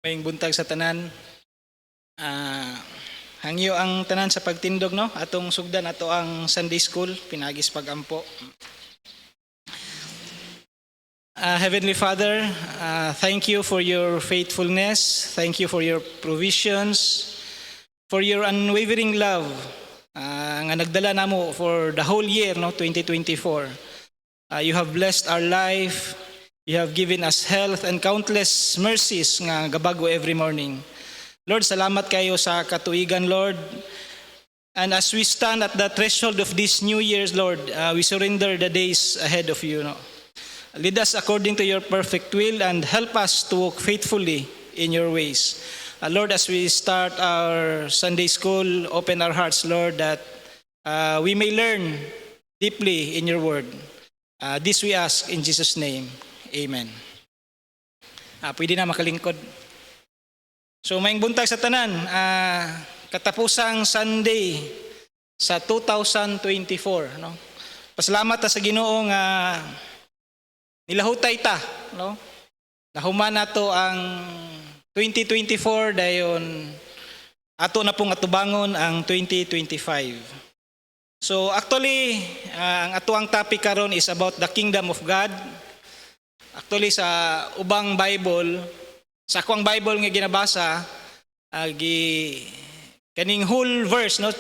Mayong buntag sa tanan. Hangyo ang tanan sa pagtindog, no? Atong sugdan ato ang Sunday School, pinagis pagampo. Heavenly Father, thank you for your faithfulness. Thank you for your provisions, for your unwavering love nga nagdala namo for the whole year, no, 2024. You have blessed our life. You have given us health and countless mercies nga gabago every morning. Lord, salamat kayo sa katuigan, Lord. And as we stand at the threshold of this new year's, Lord, we surrender the days ahead of you. No? Lead us according to your perfect will and help us to walk faithfully in your ways. Lord, as we start our Sunday school, open our hearts, Lord, that we may learn deeply in your word. This we ask in Jesus' name. Amen. Pwede na makalingkod. So mayong buntag sa tanan, katapusang Sunday sa 2024, no? Pasalamat ta sa Ginoo nga nilahutay ta, no? Nahuman nato ang 2024 dayon ato na pong atubangon ang 2025. So actually, ang atuang topic karon is about the kingdom of God. Actually sa ubang Bible, sa akong Bible nga ginabasa, kaning whole verse, no,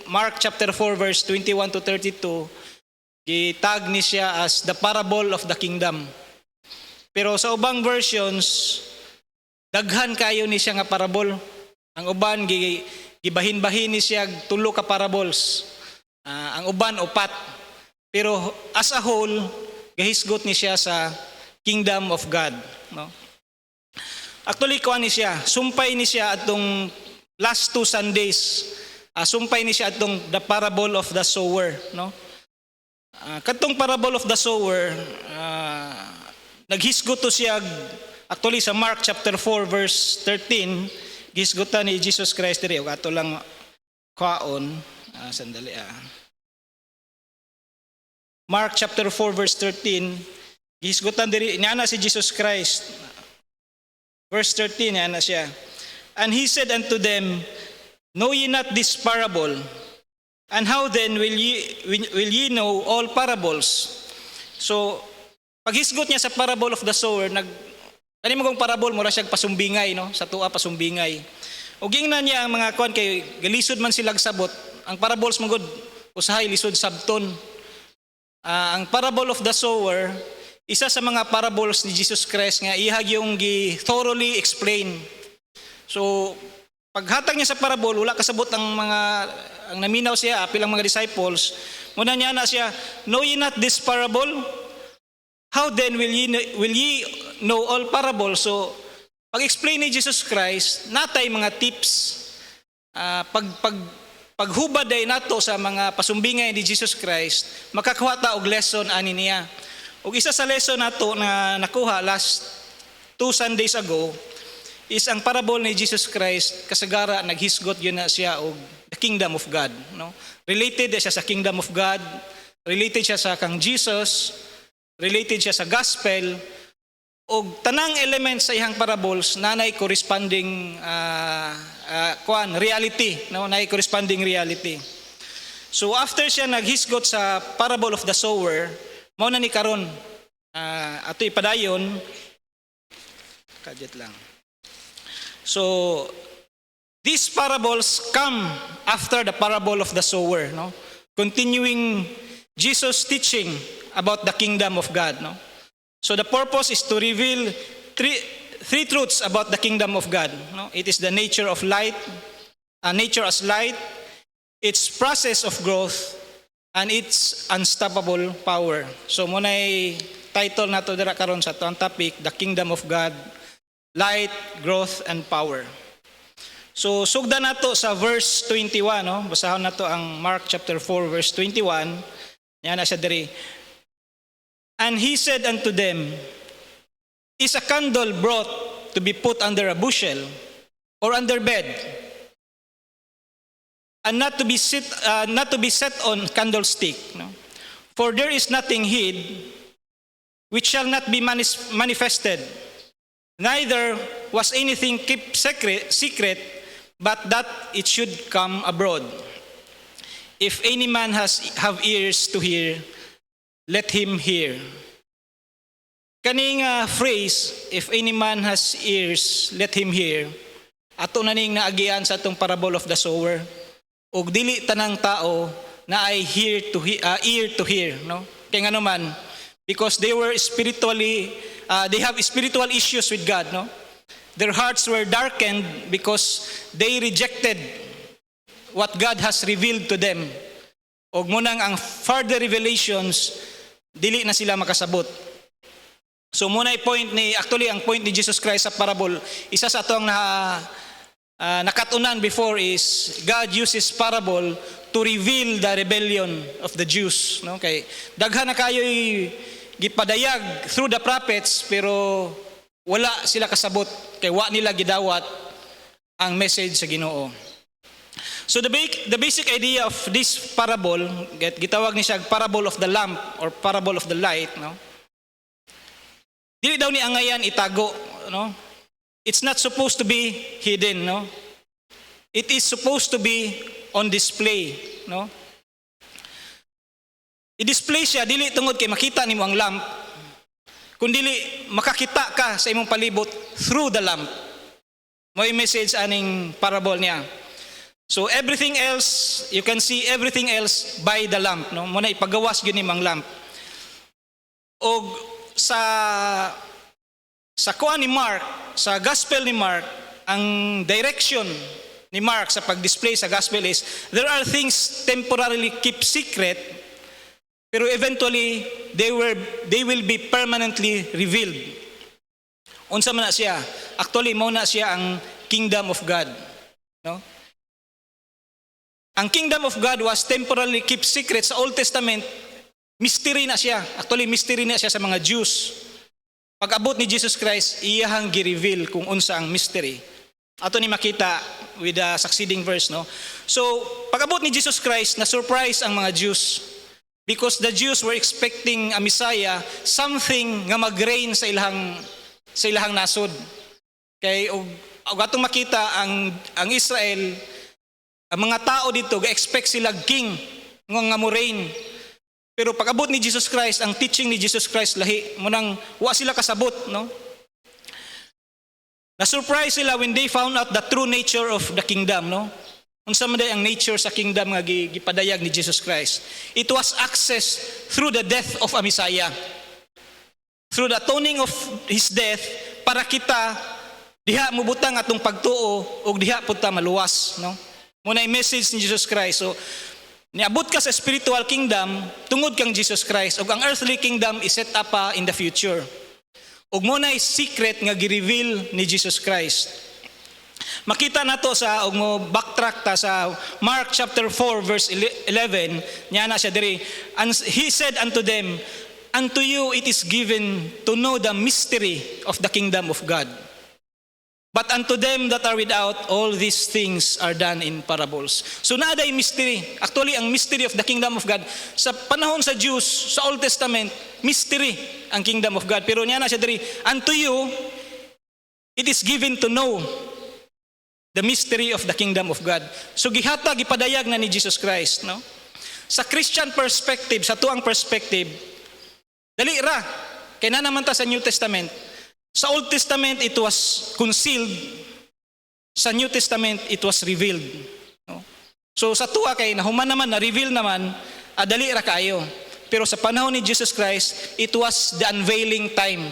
Mark chapter 4 verse 21 to 32, gitag ni siya as the parable of the kingdom. Pero sa ubang versions, daghan kayo ni siya nga parable. Ang uban gibahin-bahin ni siya tulo ka parables. Ang uban upat. Pero as a whole, gahisgot ni siya sa kingdom of God, no? Actually, kuan ni siya, sumpay ni siya atong last 2 Sundays. Sumpay ni siya atong the parable of the sower, no? Katong parable of the sower, naghisgot to siya actually sa Mark chapter 4 verse 13, gihisgotan ni Jesus Christ diri. Ato lang kaon, sandali Mark chapter 4 verse 13, gihisgotan diri niana si Jesus Christ. Verse 13, niana siya. And he said unto them, know ye not this parable? And how then will ye know all parables? So, paghisgot niya sa parable of the sower, kani mo kong parable mura siya pasumbingay, no? Sa tuwa pasumbingay. Ug gingnan niya ang mga kuan kay galisod man sila sabot. Ang parables mo gud usahay lisod sabton. Ang parable of the sower, isa sa mga parables ni Jesus Christ nga ihag yung thoroughly explain. So, paghatag niya sa parable, wala kasabot ang naminaw siya, pilang mga disciples. Muna niya na siya, know ye not this parable? How then will ye know all parables? So, pag-explain ni Jesus Christ, natay mga tips. Paghubad ay nato sa mga pasumbingay ni Jesus Christ, makakuha ta og lesson ani niya. Ug isa sa lesson nato na nakuha last 2 Sundays ago is ang parable ni Jesus Christ. Kasagara naghisgot yun na siya og the kingdom of God, no? Related siya sa kingdom of God, related siya sa kang Jesus, related siya sa gospel, og tanang elements sa iyang parables nanay corresponding reality, no? Nay corresponding reality. So after siya naghisgot sa parable of the sower, mao na ni karon ato ipadayon kadjet lang. So these parables come after the parable of the sower, no? Continuing Jesus teaching about the kingdom of God, no? So the purpose is to reveal three truths about the kingdom of God, no? It is the nature of light, nature as light, its process of growth, and its unstoppable power. So munay title nato dira karon sa atong topic, the kingdom of God, light, growth, and power. So sugdan nato sa verse 21, no? Basahon nato ang Mark chapter 4 verse 21. Yan na siya diri. And he said unto them, is a candle brought to be put under a bushel or under bed, and not to be set on candlestick, no? For there is nothing hid which shall not be manifested, neither was anything kept secret, but that it should come abroad. If any man have ears to hear, let him hear. Kaning phrase, if any man has ears, let him hear, ato na ning naagian sa atong parable of the sower. Og dili tanang tao na ay ear to hear, no? Kaya nga naman, because they were spiritually, they have spiritual issues with God, no? Their hearts were darkened because they rejected what God has revealed to them. Og munang ang further revelations, dili na sila makasabot. So muna ang point ni Jesus Christ sa parable, isa sa atong nakatunan before is God uses parable to reveal the rebellion of the Jews. No? Kay daghan na kayo'y gipadayag through the prophets pero wala sila kasabot kay wa nila gidawat ang message sa Ginoo. So the basic idea of this parable, gitawag ni siya parable of the lamp or parable of the light, no? Dili daw ni angayan itago, no? It's not supposed to be hidden, no? It is supposed to be on display, no? I-display siya dili tungod kay makita nimo ang lamp, kundi makakita ka sa imong palibot through the lamp. May message aning parable niya. So everything else, you can see everything else by the lamp, no? Muna ipagawas gyud nimong lamp. Og sa kuha ni Mark, sa gospel ni Mark, ang direction ni Mark sa pag-display sa gospel is there are things temporarily kept secret pero eventually they will be permanently revealed. Unsa man na siya? Actually mao na siya ang kingdom of God, no? Ang kingdom of God was temporarily kept secret sa Old Testament. Mystery na siya. Actually, mystery na siya sa mga Jews. Pag-abot ni Jesus Christ, iyahang gi-reveal kung unsa ang mystery. Ato ni makita with the succeeding verse, no? So, pag-abot ni Jesus Christ, na-surprise ang mga Jews because the Jews were expecting a Messiah, something nga mag-reign sa ilahang nasod. Kay og atong makita ang Israel, ang mga tao dito ga-expect sila king nga mo-reign. Pero pag-abot ni Jesus Christ, ang teaching ni Jesus Christ lahi, munang wa sila kasabot, no? Na-surprise sila when they found out the true nature of the kingdom, no? Unsa man ang nature sa kingdom nga gipadayag ni Jesus Christ. It was access through the death of a Messiah. Through the atoning of his death para kita diha mubutang atong pagtuo ug diha pud ta maluwas, no? Muna yung message ni Jesus Christ. So niabot ka sa spiritual kingdom tungod kang Jesus Christ ug ang earthly kingdom is set up in the future. Ug mo na secret nga gi-reveal ni Jesus Christ. Makita nato sa ug mo backtrack ta sa Mark chapter 4 verse 11, niya na siya diri. And he said unto them, unto you it is given to know the mystery of the kingdom of God. But unto them that are without, all these things are done in parables. So naaday mystery. Actually, ang mystery of the kingdom of God, sa panahon sa Jews, sa Old Testament, mystery ang kingdom of God. Pero niya na siya diri, unto you, it is given to know the mystery of the kingdom of God. So gihatag, gipadayag na ni Jesus Christ, no? Sa Christian perspective, sa tuang perspective, dali ra. Kaya na naman ta sa New Testament. Sa Old Testament, it was concealed. Sa New Testament, it was revealed. No? So sa tuwa kay nahuman naman, na-reveal naman, dali ra kayo. Pero sa panahon ni Jesus Christ, it was the unveiling time.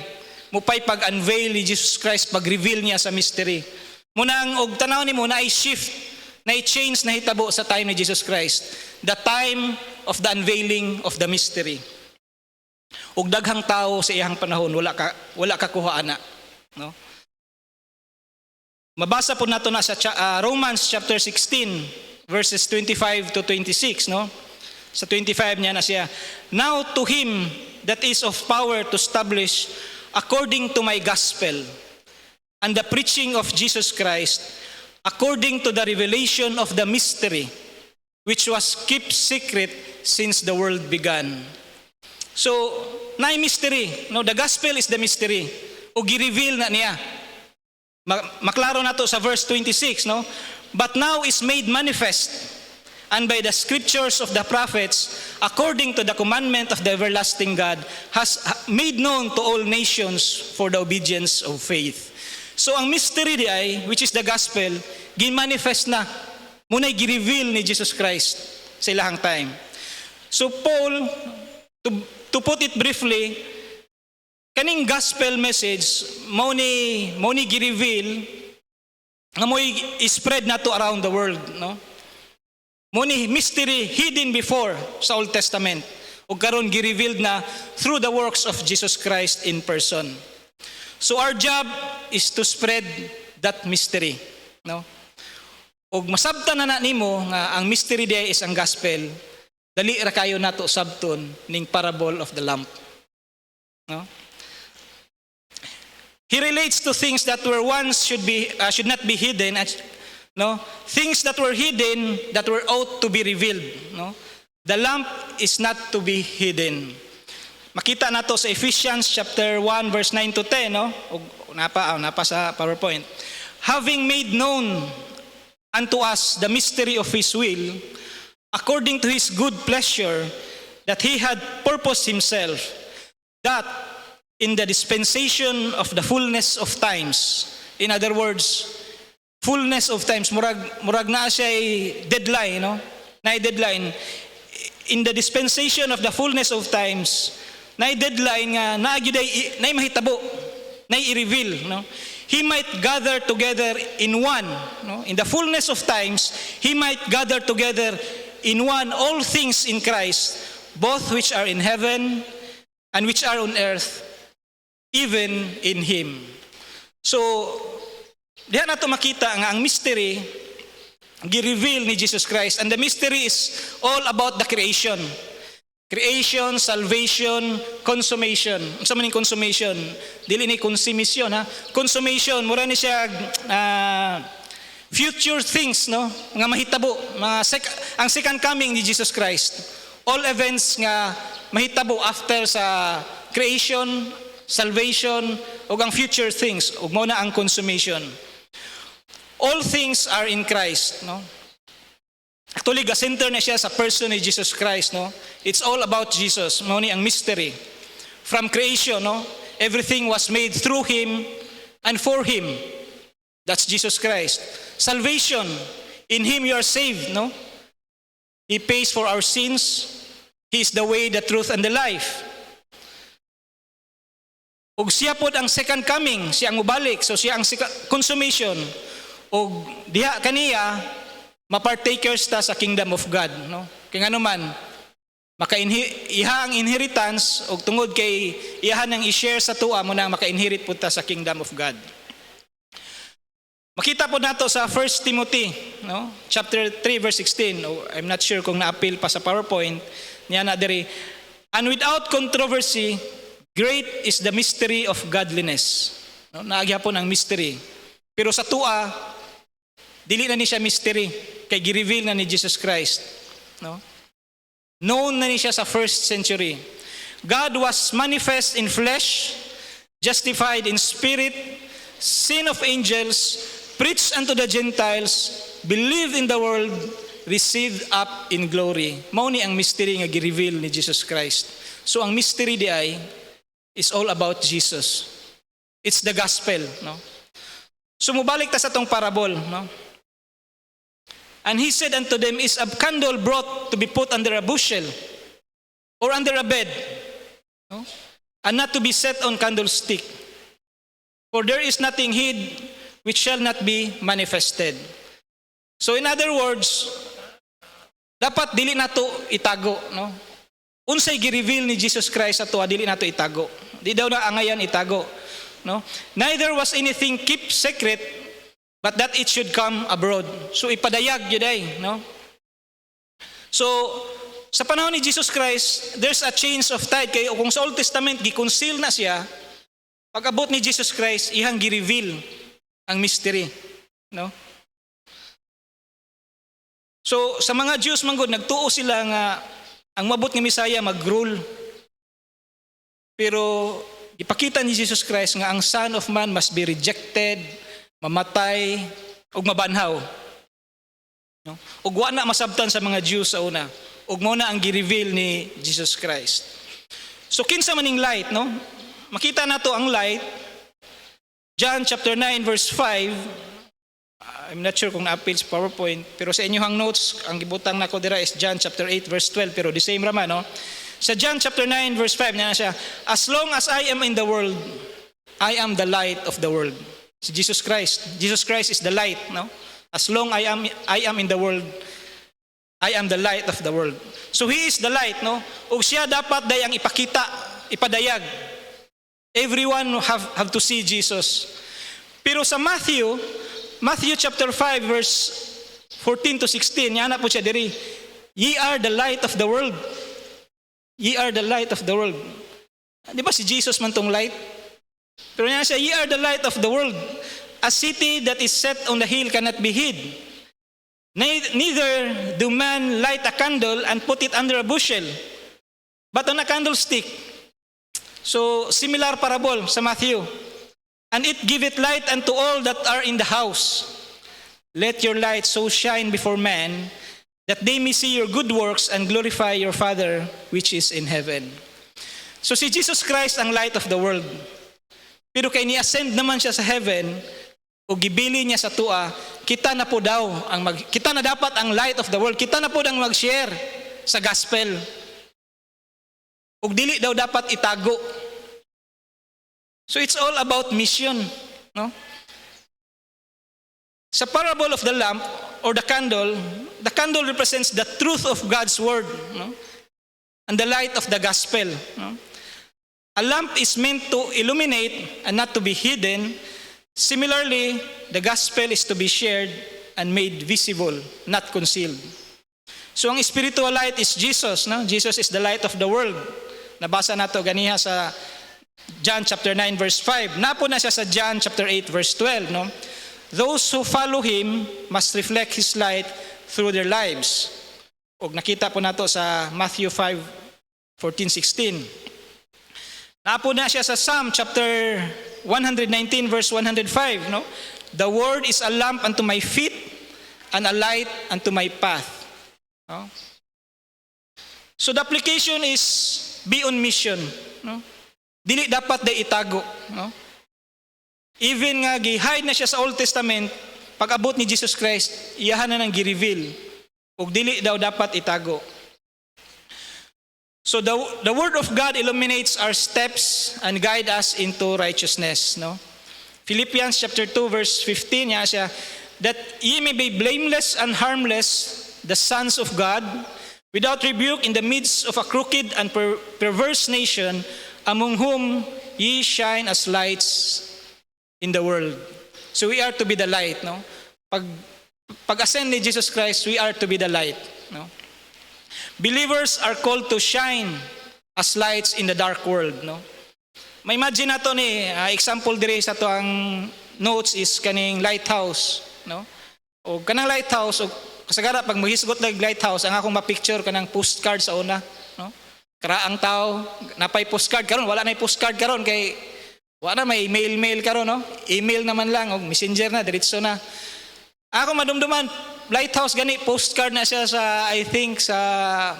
Mupay pag-unveil ni Jesus Christ, pag-reveal niya sa mystery. Muna ang og tanaw ni mo na i-shift, na i-change na hitabo sa time ni Jesus Christ. The time of the unveiling of the mystery. Ug daghang tao sa iyang panahon wala ka kuha ana, no? Mabasa po nato na sa Romans chapter 16 verses 25 to 26, no? Sa 25 niya na siya, now to him that is of power to establish according to my gospel and the preaching of Jesus Christ according to the revelation of the mystery which was kept secret since the world began. So, na mystery, no, the gospel is the mystery. O gi-reveal na niya. Maklaro na to sa verse 26, no? But now is made manifest, and by the scriptures of the prophets, according to the commandment of the everlasting God, has made known to all nations for the obedience of faith. So ang mystery di ay, which is the gospel, ginmanifest na. Muna'y gi-reveal ni Jesus Christ sa ilahang time. So Paul, to put it briefly, kaning gospel message, mao ni gi-reveal, nga mo'y spread na to around the world, no? Mo ni mystery hidden before sa Old Testament ug karon gi-revealed na through the works of Jesus Christ in person. So our job is to spread that mystery, no? Ug masabtan na nimo nga ang mystery day is ang gospel, dali ra kayo nato sabton ning parable of the lamp, no? He relates to things that were once should not be hidden, no? Things that were hidden that were ought to be revealed, no? The lamp is not to be hidden. Makita nato sa Ephesians chapter 1 verse 9 to 10, no? Napa sa PowerPoint. Having made known unto us the mystery of his will, according to his good pleasure, that he had purposed himself, that in the dispensation of the fullness of times, in other words, fullness of times, murag na siya deadline, no? Na deadline. In the dispensation of the fullness of times, na deadline nga na mahitabo, na i-reveal, no? He might gather together in one, no? In the fullness of times, he might gather together in one all things in Christ, both which are in heaven and which are on earth, even in him. So, diyan nato makita nga ang mystery gi-reveal ni Jesus Christ, and the mystery is all about the creation. Creation, salvation, consummation. Unsa man ning consummation? Dili ni consummation, ha. Consummation mura ni siya future things, no? Nga mahitabo, ang second coming ni Jesus Christ. All events nga mahitabo after sa creation, salvation, ug ang future things, ug mao na ang consummation. All things are in Christ, no? Actually, ga-center na siya sa person ni Jesus Christ, no? It's all about Jesus. Mao ni ang mystery. From creation, no? Everything was made through him and for him. That's Jesus Christ. Salvation, in him you are saved, no? He pays for our sins. He is the way, the truth, and the life. Ug siya pod ang second coming, siya ang mubalik, so siya ang consummation. Ug diha kaniya mapartakers ta sa kingdom of God, no? Kay ngano man iha ang inheritance ug tungod kay iha nang i-share sa tuwa mo na maka-inherit pud ta sa kingdom of God. Makita po nato sa 1 Timothy, no? Chapter 3 verse 16. I'm not sure kung na-appeal pa sa PowerPoint. Niya na diri. And without controversy, great is the mystery of godliness. No? Naagyapon ang mystery. Pero sa tua, dili na ni siya mystery. Kay gi-reveal na ni Jesus Christ. No? Known na ni siya sa first century. God was manifest in flesh, justified in spirit, seen of angels, preached unto the Gentiles, believed in the world, received up in glory. Mao ni ang mystery nga gi-reveal ni Jesus Christ. So ang mystery di ay is all about Jesus. It's the gospel, no? So mubalik ta sa tong parable, no? And he said unto them, is a candle brought to be put under a bushel or under a bed, no? And not to be set on candlestick. For there is nothing hid which shall not be manifested. So in other words, dapat dili nato itago, no? Unsay gi-reveal ni Jesus Christ ato, dili nato itago. Di daw na angayan itago, no? Neither was anything kept secret, but that it should come abroad. So ipadayag yun ay, no? So sa panahon ni Jesus Christ, there's a change of tide. Kaya kung sa Old Testament gi-conceal na siya, pag-abot ni Jesus Christ, ihang gi-reveal ang mystery, no? So sa mga Jews manggod, nagtuo sila nga ang mabot nga Messiah mag-rule. Pero ipakita ni Jesus Christ nga ang Son of Man must be rejected, mamatay ug mabanhaw. No? Ug wa na masabtan sa mga Jews sa una. Ug mao na ang gi-reveal ni Jesus Christ. So kinsa maning light, no? Makita nato ang light. John chapter 9 verse 5. I'm not sure kung na-appeal sa PowerPoint, pero sa inyong notes, ang gibutang nako dira is John chapter 8 verse 12, pero the same raman, no? Sa John chapter 9 verse 5 niya siya, as long as I am in the world, I am the light of the world. Si Jesus Christ is the light, no? As long I am in the world, I am the light of the world. So he is the light, no? Ug siya dapat dayang ipakita, ipadayag. Everyone have to see Jesus. Pero sa Matthew chapter 5 verse 14 to 16, yana po siya diri. Ye are the light of the world. Ye are the light of the world. Di ba si Jesus man tong light? Pero niya siya, ye are the light of the world. A city that is set on the hill cannot be hid. Neither do man light a candle and put it under a bushel, but on a candlestick. So, similar parable sa Matthew. And it giveth light unto all that are in the house. Let your light so shine before men, that they may see your good works and glorify your Father which is in heaven. So si Jesus Christ ang light of the world. Pero kay ni-ascend naman siya sa heaven, o gibili niya sa tua, kita na dapat ang light of the world. Kita na po ang mag-share sa gospel. Ug dili daw dapat itago. So it's all about mission, no? Sa parable of the lamp or the candle represents the truth of God's word, no? And the light of the gospel, no? A lamp is meant to illuminate and not to be hidden. Similarly, the gospel is to be shared and made visible, not concealed. So ang spiritual light is Jesus, no? Jesus is the light of the world. Nabasa nato ganiha sa John chapter 9 verse 5. Napo na siya sa John chapter 8 verse 12, no? Those who follow him must reflect his light through their lives. Og nakita po nato sa Matthew 5:14-16. Napo na siya sa Psalm chapter 119 verse 105, no? The word is a lamp unto my feet and a light unto my path. No? So the application is be on mission, no? Dili dapat day itago, no? Even nga gi-hide na siya sa Old Testament, pag abot ni Jesus Christ, iyahan na nang gi-reveal. Ug dili daw dapat itago. So the word of God illuminates our steps and guide us into righteousness, no? Philippians chapter 2 verse 15 niya siya, that ye may be blameless and harmless, the sons of God, without rebuke in the midst of a crooked and perverse nation, among whom ye shine as lights in the world. So we are to be the light, no? Pag-ascend ni Jesus Christ, we are to be the light, no? Believers are called to shine as lights in the dark world, no? May imagine nato ni example dire sa to ang notes is kaning lighthouse, no? O kanang lighthouse, o kasagara pag maghisgot ng lighthouse, ang akong ma-picture kanang postcard sa una, no? Karaang tao, napay postcard karon, wala na postcard karon kay wala na may mail karon, no? Email naman lang og messenger na diretso na. Ako madumduman lighthouse gani postcard na siya sa I think sa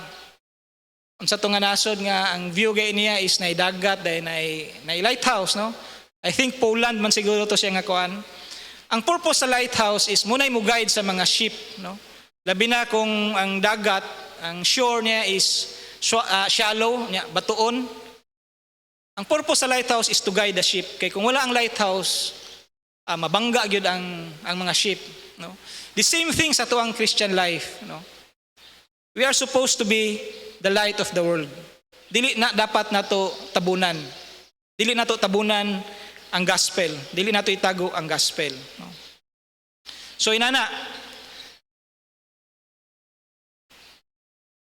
unsa to nga nasod nga ang view gay niya is na dagat dahil na lighthouse, no? I think Poland man siguro to siya nga kuan. Ang purpose sa lighthouse is munay mo guide sa mga ship, no? Labi na kung ang dagat, ang shore niya is shallow, niya, batuon. Ang purpose sa lighthouse is to guide the ship. Kaya kung wala ang lighthouse, mabangga gyud ang mga ship, no? The same thing sa tuang Christian life, no? We are supposed to be the light of the world. Dili na dapat nato tabunan. Dili nato tabunan ang gospel. Dili nato itago ang gospel, no? So inana.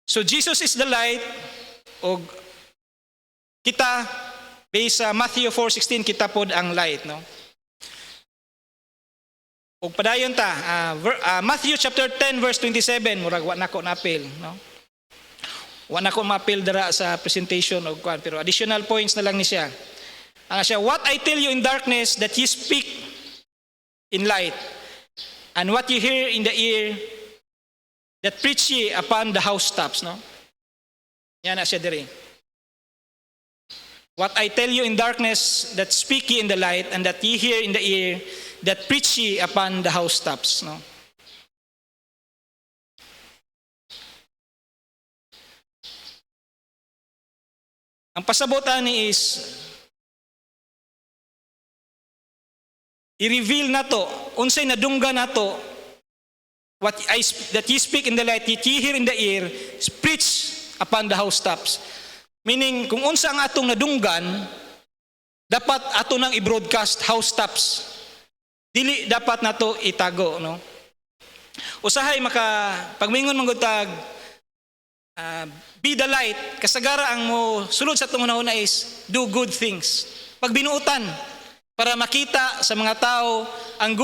So Jesus is the light, og kita based sa Matthew 4:16 kita pod ang light, no? Og padayon ta Matthew chapter 10 verse 27, murag wa nako na-appeal, no? Wa nako ma-appeal dira sa presentation og kuan, pero additional points na lang ni siya. Siya, what I tell you in darkness that ye speak in light, and what you hear in the ear, that preach ye upon the housetops, no? Yan na siya diri. What I tell you in darkness, that speak ye in the light, and that ye hear in the ear, that preach ye upon the housetops, no? Ang pasabotan ni is i-reveal nato unsay nadungga nato that ye speak in the light, ye hear in the ear, preach upon the housetops. Meaning kung unsa ang atong nadunggan, dapat ato nang i-broadcast housetops. Dili dapat nato itago, no? Usahay pagmingon man gud tag be the light, kasagara ang mo sulod sa atong una is do good things. Pagbinuutan para makita sa mga tao ang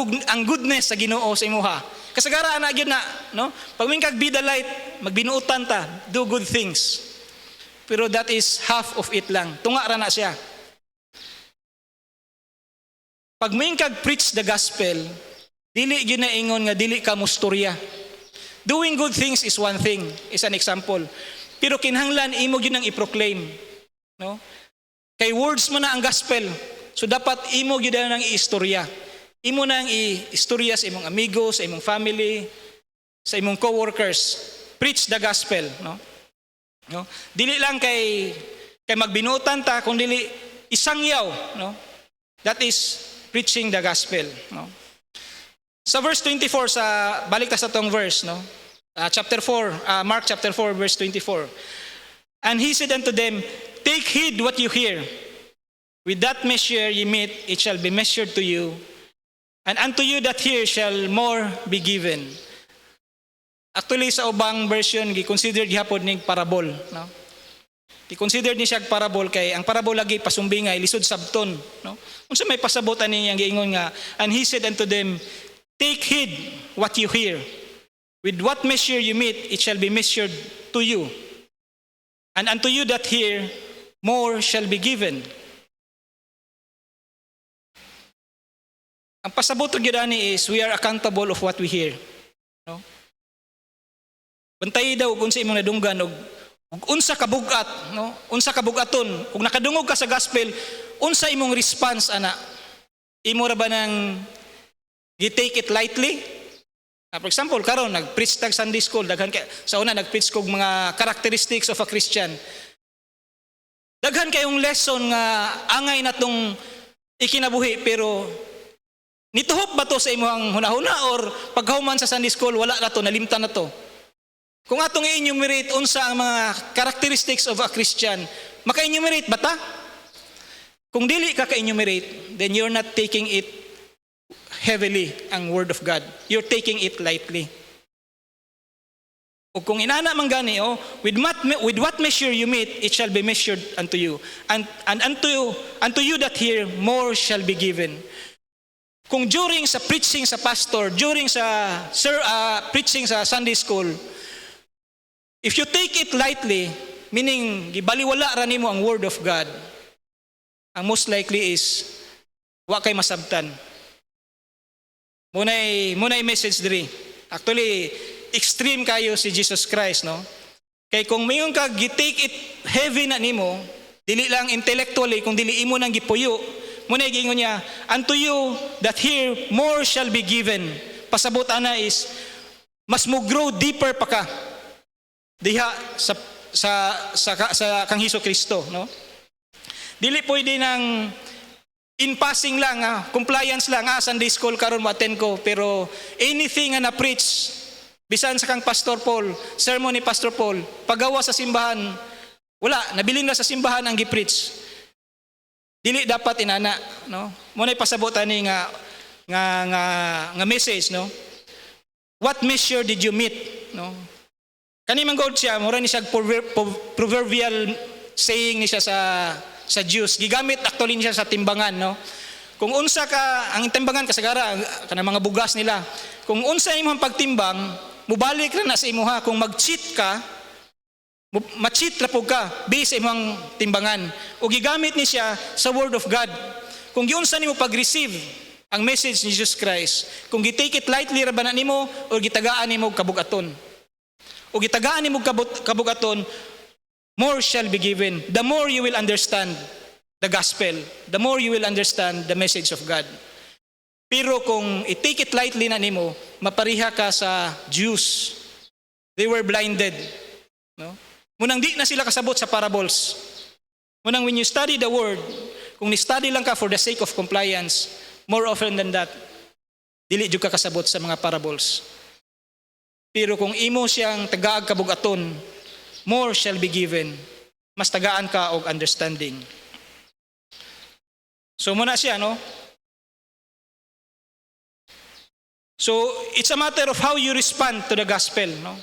goodness sa Ginoo sa imuha. Kasagara ana gyud na, no? Pag mingkag be the light, magbinuutan ta, do good things. Pero that is half of it lang. Tunga ra na siya. Pag mingkag preach the gospel, dili gyud na ingon nga dili ka mustorya. Doing good things is one thing, is an example. Pero kinahanglan imo gyud nang i-proclaim, no? Kay words mo na ang gospel. So dapat imo gyud nang i-istorya. Imo nang i-istorya sa imong amigos, sa imong family, sa imong co-workers. Preach the gospel, no? No? Dili lang kay magbinutan ta, kung dili isangyaw, no? That is preaching the gospel, no? Sa verse 24, balik ta sa tong verse, no? Mark chapter 4, verse 24. And he said unto them, take heed what you hear. With that measure ye meet, it shall be measured to you. And unto you that hear shall more be given. Actually, sa ubang version, gi-consider gihapon ning parabol, no? I-consider ni siya parabol kay ang parabol lagi pasumbingay, lisod sabton, no? Unsa may pasabot ani yang giingon nga, and he said unto them, take heed what you hear. With what measure you meet, it shall be measured to you. And unto you that hear, more shall be given. Ang pasabot gyud ani is we are accountable of what we hear, no? Bantay daw kung sa imong nadunggan og unsa ka bugat, no? Unsa ka bugaton, ug nakadungog ka sa gospel, unsa imong response ana? Imo ra ba nang gi-take it lightly? For example, karon nag-preach tag Sunday school, daghan kay sa una nag-preach kog mga characteristics of a Christian. Daghan kayong lesson nga angay natong ikinabuhi, pero nituhop ba to sa imong hunahuna or paghuman sa Sunday school wala na to, nalimtan na to? Kung atong i-enumerate unsa ang mga characteristics of a Christian, maka-enumerate ba ta? Kung dili ka ka-enumerate, then you're not taking it heavily, ang word of God. You're taking it lightly. O kung inana man gani, with what measure you meet, it shall be measured unto you. And unto you that hear, more shall be given. Kung during sa preaching sa pastor, during sa preaching sa Sunday school, if you take it lightly, meaning gibaliwala ra nimo ang word of God, ang most likely is wa kay masabtan. Munay message diri. Actually, extreme kayo si Jesus Christ, no? Kay kung mayon ka gi-take it heavy na nimo, dili lang intellectually, kung dili imo nang gipuyo, munay giingon niya, unto you that hear, more shall be given. Pasabot ana is mas mo grow deeper pa ka diha sa kang Hesukristo, no? Dili pwede nang in passing lang, compliance lang, Sunday school karon mo-attend ko, pero anything na preach, bisan sa kang Pastor Paul, sermon ni Pastor Paul, pagawa sa simbahan, wala, nabilin na sa simbahan ang gi-preach. Dili dapat inana, no? Munay pasabot ani nga message, no? What measure did you meet, no? Kani man god siya, mura ni siya proverbial saying ni siya sa Jews. Gigamit actually niya sa timbangan, no? Kung unsa ka ang timbangan kasagara kanang mga bugas nila. Kung unsa imong pagtimbang, mubalik ra na sa imuha. Kung mag-cheat ka, ma-cheat ra pug ka based sa imong timbangan. O gigamit ni siya sa word of God. Kung giunsa nimo pag-receive ang message ni Jesus Christ. Kung gitake it lightly ra ba na nimo o gitagaan nimo kabugaton. O gitagaan nimo kabugaton, more shall be given. The more you will understand the gospel, the more you will understand the message of God. Pero kung i-take it lightly na nimo, mapariha ka sa Jews. They were blinded. No? Munang di na sila kasabot sa parables. Munang when you study the word, kung ni-study lang ka for the sake of compliance, more often than that, dili jud ka kasabot sa mga parables. Pero kung imo siyang tagaag kabugaton, more shall be given. Mas tagaan ka og understanding. So muna siya, no? So it's a matter of how you respond to the gospel, no?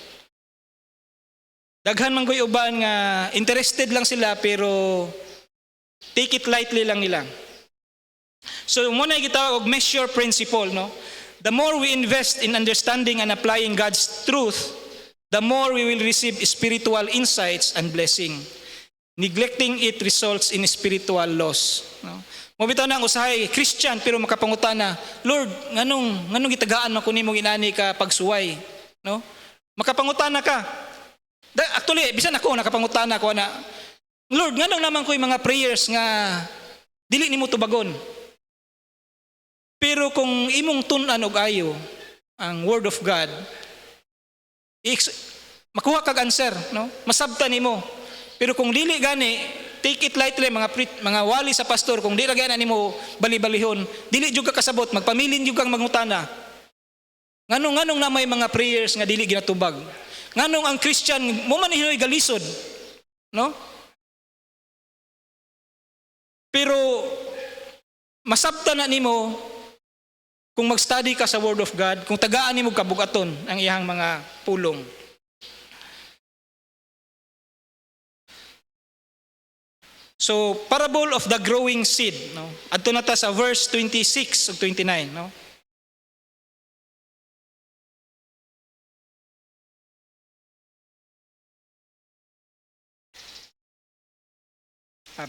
Daghan man ko'y uban nga interested lang sila pero take it lightly lang nila. So muna gitawag og measure principle, no? The more we invest in understanding and applying God's truth, the more we will receive spiritual insights and blessing. Neglecting it results in spiritual loss, no? Mo bitaw na ang usahay Christian pero makapangutana, Lord, nganong gitagaan man ko nimo ginani ka pagsuway, no? Makapangutana ka. Actually, bisan ako nakapangutana ko na, Lord, nganong naman ko'y mga prayers nga dili nimo tubagon. Pero kung imong tun-an og ayo ang word of God, makuha kag answer, no? Masabtan nimo. Pero kung dili gani, take it lightly mga wali sa pastor, kung di ra gani nimo bali-balihon, dili jud ka kasabot, magpamilin jud kang mangutana. Nganong na may mga prayers nga dili ginatubag. Nganong ang Christian mo man hinoy galisod, no? Pero masabtan na nimo kung mag-study ka sa Word of God, kung tagaan nimo kabugaton ang iyang mga pulong. So, parable of the growing seed, no? Adto na ta sa verse 26 ug 29, no?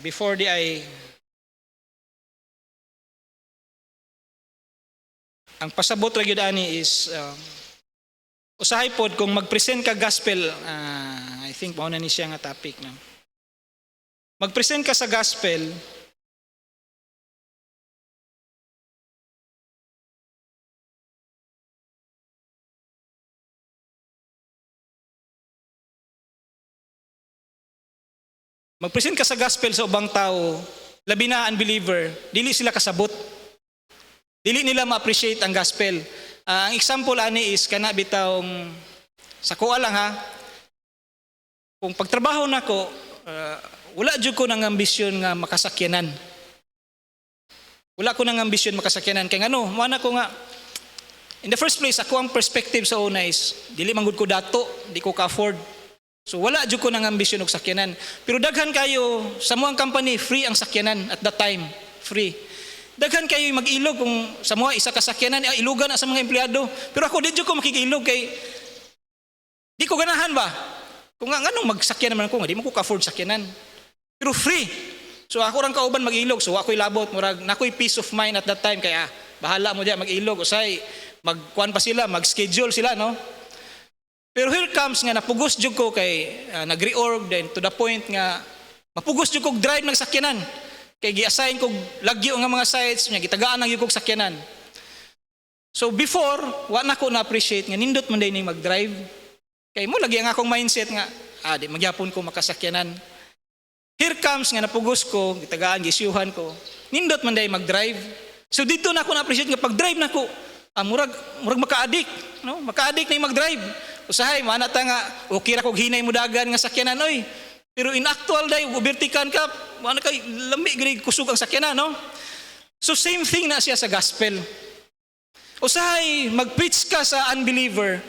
Before ang pasabot ra gyud ani is usahay pod kung mag-present ka gospel, I think mao na ni siya nga topic, no? Mag-present ka sa gospel, sa ubang tao, labi na unbeliever, dili sila kasabot. Dili nila ma-appreciate ang gospel. Ang example ani is kana bitawng sa kuha lang ha. Kung pagtrabaho nako, wala jud ko nang ambisyon nga makasakyanan. Wala ko nang ambisyon makasakyanan kay ngano, mo na ko nga in the first place ako ang perspective sa una is dili man gud ko dato, di ko ka-afford. So wala jud ko nang ambisyon og sakyanan. Pero daghan kayo sa moang company free ang sakyanan at that time, free. Daghan kayo mag-ilog kung sa moa isa ka sakyanan ilugan na sa mga empleyado. Pero ako di jud ko makikilog kay di ko ganahan ba. Kung nganong magsakyan naman ako, di mo ko ka-afford sakyanan. Pero free. So ako rang kauban mag-ilog, so ako'y labot, murag nako'y peace of mind at that time kaya bahala mo diya mag-ilog usay magkuan pa sila, mag-schedule sila, no? Pero here comes nga napugos jud ko kay nag-reorg then to the point nga mapugos jud ko drive ng sakyanan. Kay gi-assign ko lagyo nga mga sites nya gitagaan ang gyud kog sakyanan. So before, wa na ko na-appreciate nga nindot man day ning mag-drive. Kay mo lagi ang akong mindset nga di magyapon ko makasakyanan. Here comes nga napugos ko, gitagaan gisyuhan ko. Nindot man day mag-drive. So dito na ako na-appreciate nga pag-drive na ko, murag maka-addict, no? Maka-addict na yung mag-drive. Usahay man ata nga okay ra kog hinay mo dagan nga sakyanan oy. Pero in actual day ubertikan ka, ano kay lami gid kusog ang sakyanan, no? So same thing na siya sa gospel. Usahay mag-preach ka sa unbeliever.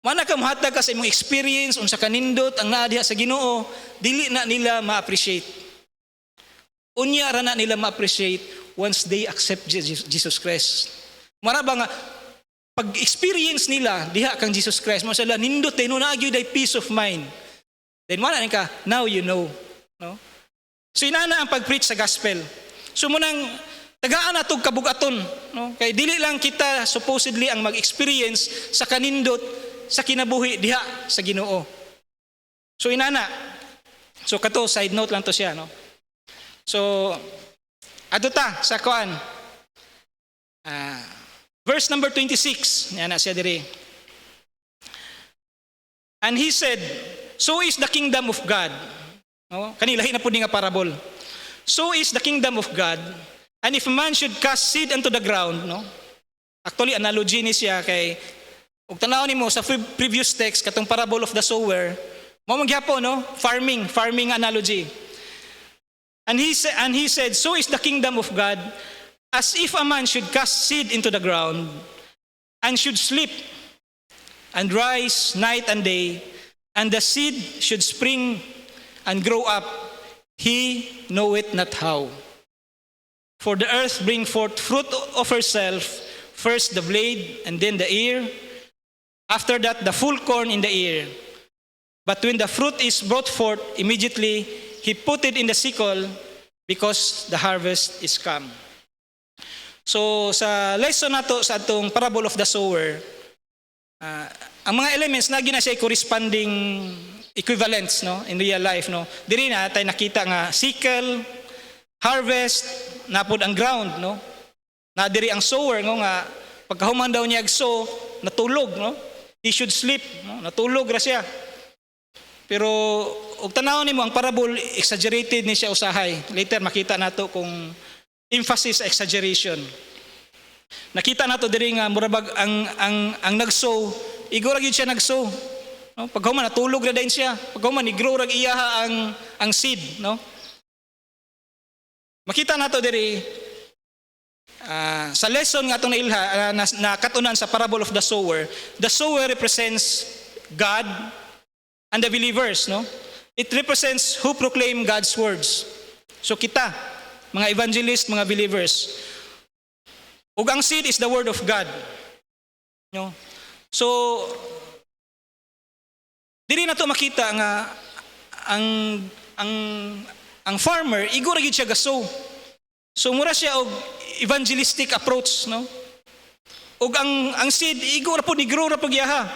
Mana ka mohatag ka sa imong experience unsa kanindot ang naa diha sa Ginoo, dili na nila ma-appreciate. Unya ra na nila ma-appreciate once they accept Jesus Christ. Mara ba nga pag-experience nila diha kang Jesus Christ, mo sila nindot no na gyud ay peace of mind. Then wala ka, now you know, no? So inana ang pag-preach sa gospel. So munang tagaan atog kabugaton, no? Kay dili lang kita supposedly ang mag-experience sa kanindot sa kinabuhi diha sa Ginoo. So inana. So kato side note lang to siya, no? So adto ta sa kuan. Verse number 26, yan na siya diri. And he said, so is the kingdom of God. No? Kanilahi na po nga parable. So is the kingdom of God, and if a man should cast seed into the ground, no? Actually, analogy ni siya kay, ug tanaw nimo sa previous text, katong parable of the sower, mo magyapon, no? Farming analogy. And he said, so is the kingdom of God, as if a man should cast seed into the ground, and should sleep, and rise night and day, and the seed should spring and grow up, he knoweth not how. For the earth bring forth fruit of herself, first the blade, and then the ear, after that the full corn in the ear. But when the fruit is brought forth, immediately he put it in the sickle, because the harvest is come. So sa lesson nato sa atong parable of the sower, ang mga elements na gina siya corresponding equivalents, no, in real life, no. Diri na tay nakita nga sickle, harvest, napod ang ground, no. Na diri ang sower ngo nga pagkahuman daw niya agso, natulog, no. He should sleep, no, natulog ra siya. Pero og tanaw nimo ang parable exaggerated ni siya usahay. Later makita nato kung emphasis sa exaggeration. Nakita nato diri nga murabag ang nagsow, igor gyud siya nagsow. No, paghuman natulog ra din siya. Paghuman ni-grow ra iyaha ang seed, no. Makita nato diri sa lesson nga atong nailha na katunan sa parable of the sower represents God and the believers, no. It represents who proclaim God's words. So kita, mga evangelist, mga believers. Ug ang seed is the word of God. No? So diri na to makita nga ang farmer igor gyud siya gaso. So mura siya og evangelistic approach, no? Ug ang seed igor po ni grow ra pagyaha.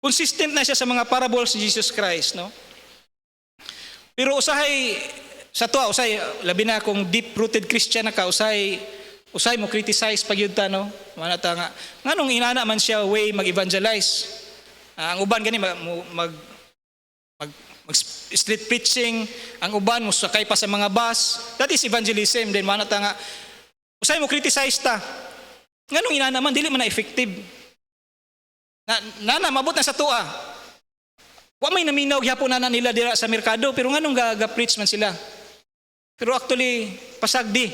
Consistent na siya sa mga parables ni Jesus Christ, no? Pero usahay sa tuwa, usay labi na kung deep-rooted Christian na ka, usay mo criticize pagyud ta, no? Manata nga nganong inana man siya way mag-evangelize. Ang uban gani mag street preaching, ang uban mo sakay pa sa mga bus. That is evangelism. Then manata nga usay mo criticize ta. Nganong inana man dili man na effective. Na mabot na sa tuwa. Wa may naminaw gyapon na nila dira sa merkado, pero nganong ga-preach man sila. Pero actually pasagdi,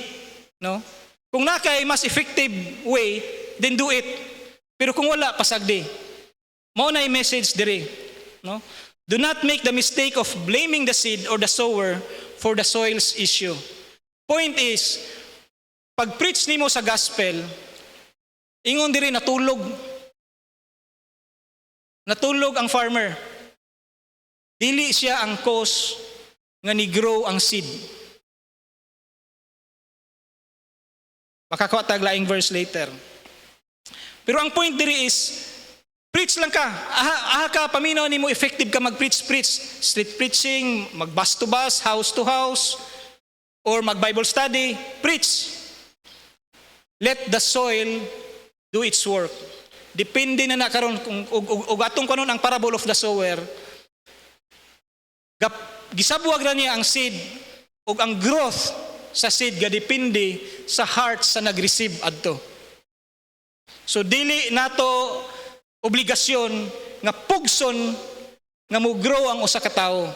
no? Kung na kay mas effective way, then do it. Pero kung wala, pasagdi. Mao na yung message diri, no? Do not make the mistake of blaming the seed or the sower for the soil's issue. Point is, pag preach nimo sa gospel, ingon diri natulog. Natulog ang farmer. Dili siya ang cause nga ni-grow ang seed. Makakuha tag laing verse later. Pero ang point diri is, preach lang ka. Aha ka, paminaw nimo effective ka mag-preach. Street preaching, mag-bus to bus, house to house, or mag-Bible study. Preach. Let the soil do its work. Depende na karon kung ug atong kanon ang parable of the sower. Gisabuag ra niya ang seed ug ang growth sa seed gadepende sa heart sa nag-receive adto. So dili nato obligasyon nga pugson nga mo grow ang usa ka tawo.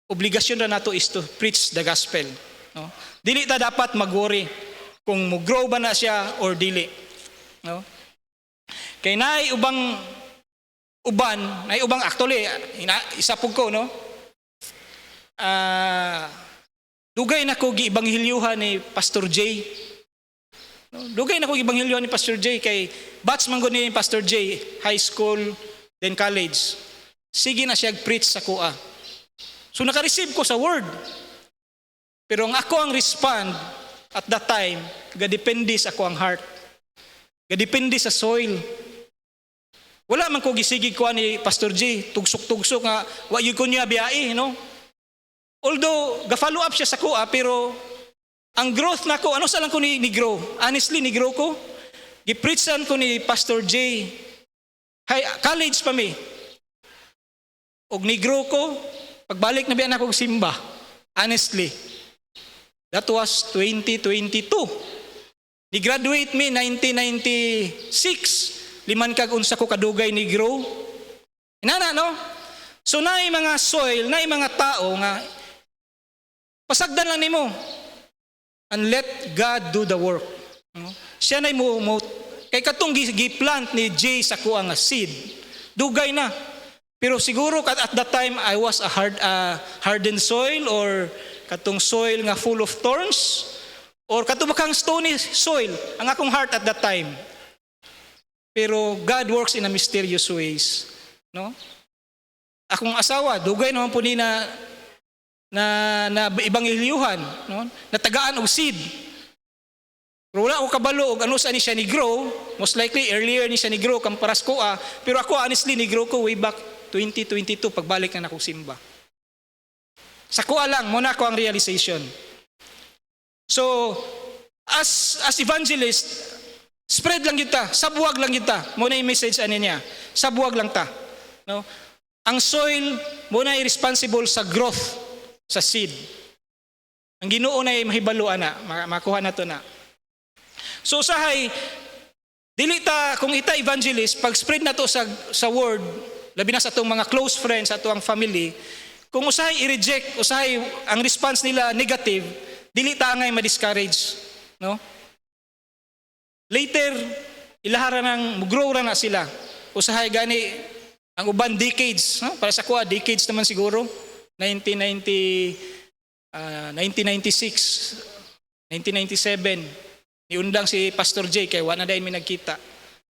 Obligasyon ra nato is to preach the gospel, no? Dili ta dapat mag-worry kung mo grow ba na siya or dili, no? Kay naay ubang actually isa pug ko, no? Dugay na ko giibanghelyuhan ni Pastor J. Dugay na ko giibanghelyuhan ni Pastor J kay batch man gud ni Pastor J, high school then college. Sige na siya preach sa kuha. So naka-receive ko sa word. Pero ang ako ang respond at that time, gadepende sa ako ang heart. Gadepende sa soil. Wala man ko gisigig ko ni Pastor J, tugsok-tugsok nga, wa yun ko niya biyai, no? Although, ga-follow up siya sa kuha, pero ang growth na ko, ano sa lang ko ni grow? Honestly, ni grow ko. Gipreachan ko ni Pastor J. College pa mi. Og ni grow ko, pagbalik na biyan ako simba. Honestly. That was 2022. Ni-graduate mi 1996. Liman kag unsa ko kadugay ni grow. Inana, no? So naay mga soil, naay mga tao nga pasagdan lang nimo. And let God do the work. No? Siya na'y mo kay katong gi-plant ni Jay sa kuha nga seed. Dugay na. Pero siguro at that time I was a hardened soil or katong soil nga full of thorns or katubakang stony soil ang akong heart at that time. Pero God works in a mysterious ways, no? Akong asawa, dugay naman po ni na ibanghelyuhan, no? Natagaan og seed. Pero wala ko kabalo og ano sa ni siya ni grow, most likely earlier ni siya ni grow kamparas ko pero ako honestly ni grow ko way back 2022 pagbalik na akong simba. Sa kuha lang muna ko ang realization. So as evangelist, spread lang kita, sabuwag lang kita. Muna yung message ani niya. Sabuwag lang ta. No? Ang soil muna ay responsible sa growth sa seed. Ang Ginoo na ay mahibaluan na, makuha na to na. So usahay, dili ta kung ita evangelist, pag spread na to sa word, labi na sa atong mga close friends, sa atong family, kung usahay i-reject, usahay ang response nila negative, dili ta ngay ma-discourage, no? Later, ilahara ng grow ra na sila. Usahay gani ang uban decades, no? Para sa kuha decades naman siguro. 1996, 1997. Niundang si Pastor J kay wala na dahil may nagkita.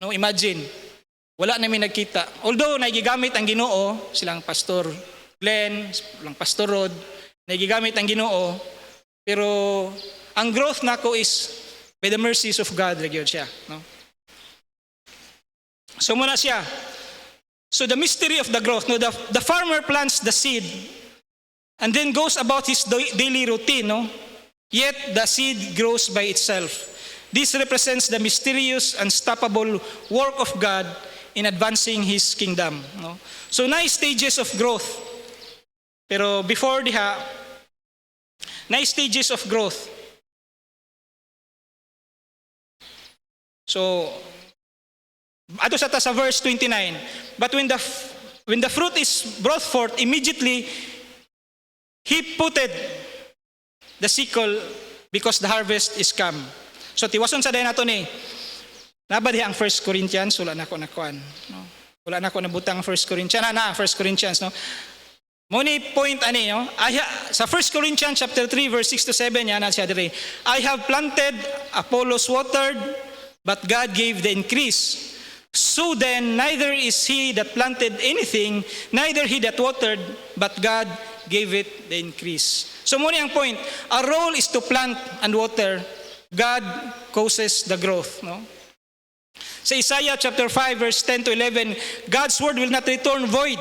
No, imagine, wala na may nagkita. Although nagigamit ang Ginoo, silang Pastor Glenn, silang Pastor Rod, nagigamit ang Ginoo, pero ang growth nako is by the mercies of God, nagyod siya. No? So muna siya. So the mystery of the growth, no, the farmer plants the seed and then goes about his daily routine, no? Yet the seed grows by itself. This represents the mysterious, unstoppable work of God in advancing His kingdom. No? So, 9 stages of growth. Pero before diha, 9 stages of growth. So, ato sa verse 29. But when the fruit is brought forth, immediately he putted the sickle because the harvest is come. So tiwason sa dayon nato ni. Nabadi ang 1 Corinthians, wala na ako nakuan, no. Wala na ako nabutang 1 Corinthians, 1 Corinthians, no. Mo ni point ani, no. Sa 1 Corinthians chapter 3 verse 6 to 7 yan na siya dire. I have planted, Apollos watered, but God gave the increase. So then neither is he that planted anything, neither he that watered, but God gave it the increase. So mo ni ang point, our role is to plant and water. God causes the growth, no? Sa Isaiah chapter 5 verse 10 to 11, God's word will not return void,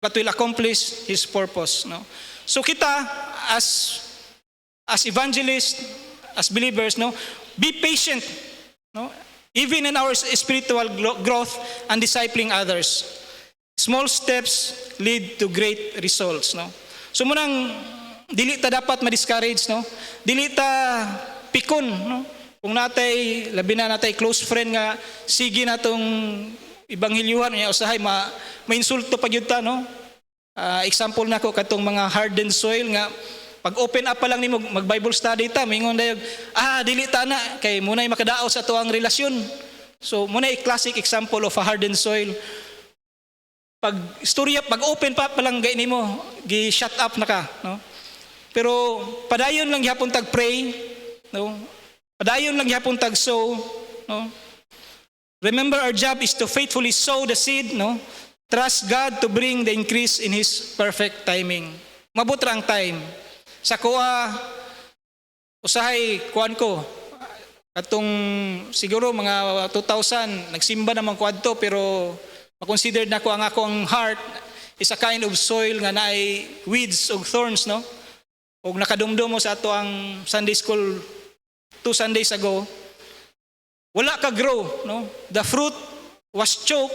but will accomplish His purpose, no? So kita as evangelists, as believers, no, be patient, no? Even in our spiritual growth and discipling others. Small steps lead to great results, no? So munang dili ta dapat ma-discourage, no? Dili ta pikon, no? Kung natay labi na natay close friend nga sige natong ibanghelyuhan niya usahay ma-insulto pa gyud ta, no? Example nako katong mga hardened soil nga pag open up pa lang nimo mag-Bible study ta, mingon dayog dili ta na kay munay makadaot sa tuang relasyon. So munay classic example of a hardened soil. Pag istorya pag open pa lang gay nimo, gi-shut up na ka, no? Pero padayon lang gyapon tag pray, no? Padayon lang gyapon tag sow, no? Remember, our job is to faithfully sow the seed, no? Trust God to bring the increase in His perfect timing. Mabutra ang time. Sa kuha, usahay kuan ko katong siguro mga 2000 nagsimba naman ko adto, pero makonsider na ko ang akong heart is a kind of soil nga naay weeds o thorns, no? Og nakadumdum mo sa ato ang Sunday school 2 Sundays ago, wala ka grow, no? The fruit was choked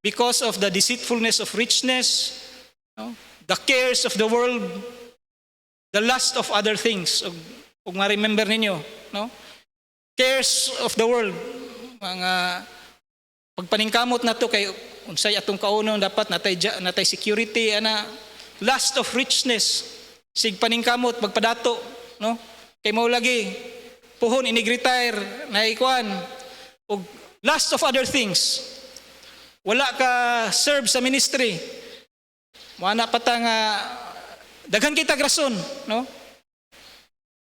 because of the deceitfulness of richness, no? The cares of the world, the lust of other things. Og ma-remember ninyo, no? Cares of the world, mga pagpaningkamot na to kay unsay atong kaunon dapat natay security ana, lust of richness, sig paningkamot magpadato, no? Kay mao lagi puhon inig-retire na ikuan, og lust of other things. Wala ka serve sa ministry, wala pata nga daghan kita rason, no?